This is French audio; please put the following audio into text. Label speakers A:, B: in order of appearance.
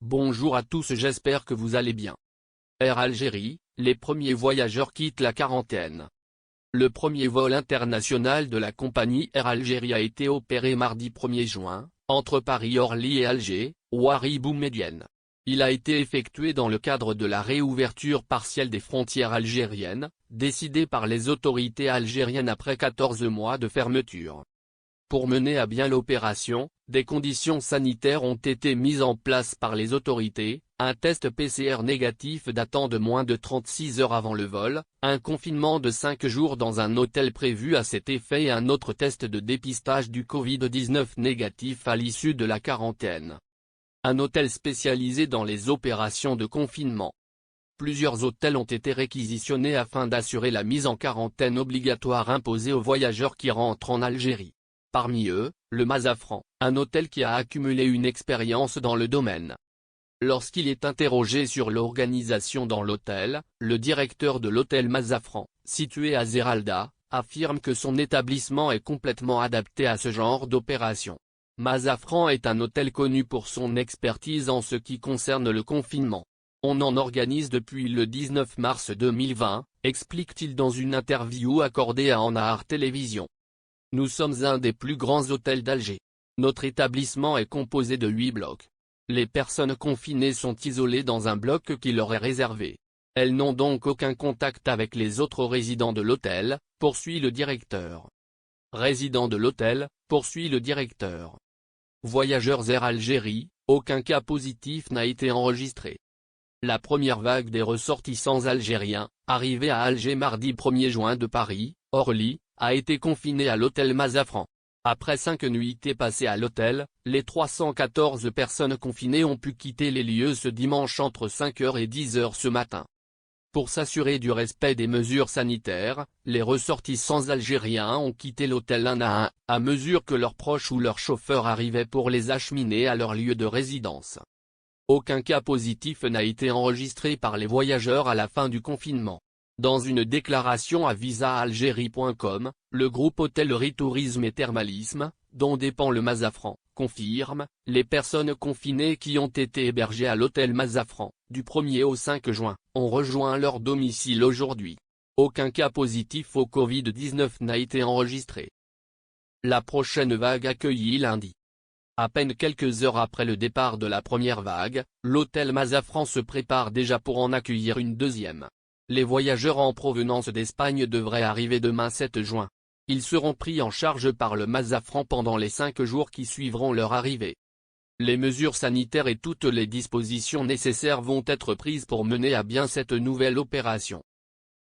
A: Bonjour à tous, j'espère que vous allez bien. Air Algérie, les premiers voyageurs quittent la quarantaine. Le premier vol international de la compagnie Air Algérie a été opéré mardi 1er juin, entre Paris-Orly et Alger, Ouari Boumedienne. Il a été effectué dans le cadre de la réouverture partielle des frontières algériennes, décidée par les autorités algériennes après 14 mois de fermeture. Pour mener à bien l'opération, des conditions sanitaires ont été mises en place par les autorités, un test PCR négatif datant de moins de 36 heures avant le vol, un confinement de 5 jours dans un hôtel prévu à cet effet et un autre test de dépistage du Covid-19 négatif à l'issue de la quarantaine. Un hôtel spécialisé dans les opérations de confinement. Plusieurs hôtels ont été réquisitionnés afin d'assurer la mise en quarantaine obligatoire imposée aux voyageurs qui rentrent en Algérie. Parmi eux, le Mazafran, un hôtel qui a accumulé une expérience dans le domaine. Lorsqu'il est interrogé sur l'organisation dans l'hôtel, le directeur de l'hôtel Mazafran, situé à Zeralda, affirme que son établissement est complètement adapté à ce genre d'opération. Mazafran est un hôtel connu pour son expertise en ce qui concerne le confinement. On en organise depuis le 19 mars 2020, explique-t-il dans une interview accordée à Anahar Télévision. Nous sommes un des plus grands hôtels d'Alger. Notre établissement est composé de 8 blocs. Les personnes confinées sont isolées dans un bloc qui leur est réservé. Elles n'ont donc aucun contact avec les autres résidents de l'hôtel, poursuit le directeur. Résidents de l'hôtel, poursuit le directeur. Voyageurs Air Algérie, aucun cas positif n'a été enregistré. La première vague des ressortissants algériens, arrivés à Alger mardi 1er juin de Paris, Orly, a été confinée à l'hôtel Mazafran. Après 5 nuitées passées à l'hôtel, les 314 personnes confinées ont pu quitter les lieux ce dimanche entre 5h et 10h ce matin. Pour s'assurer du respect des mesures sanitaires, les ressortissants algériens ont quitté l'hôtel un à un, à mesure que leurs proches ou leurs chauffeurs arrivaient pour les acheminer à leur lieu de résidence. Aucun cas positif n'a été enregistré par les voyageurs à la fin du confinement. Dans une déclaration à visaalgérie.com, le groupe Hôtellerie Tourisme et Thermalisme, dont dépend le Mazafran, confirme, les personnes confinées qui ont été hébergées à l'hôtel Mazafran, du 1er au 5 juin, ont rejoint leur domicile aujourd'hui. Aucun cas positif au Covid-19 n'a été enregistré. La prochaine vague accueillie lundi. À peine quelques heures après le départ de la première vague, l'hôtel Mazafran se prépare déjà pour en accueillir une deuxième. Les voyageurs en provenance d'Espagne devraient arriver demain 7 juin. Ils seront pris en charge par le Mazafran pendant les 5 jours qui suivront leur arrivée. Les mesures sanitaires et toutes les dispositions nécessaires vont être prises pour mener à bien cette nouvelle opération.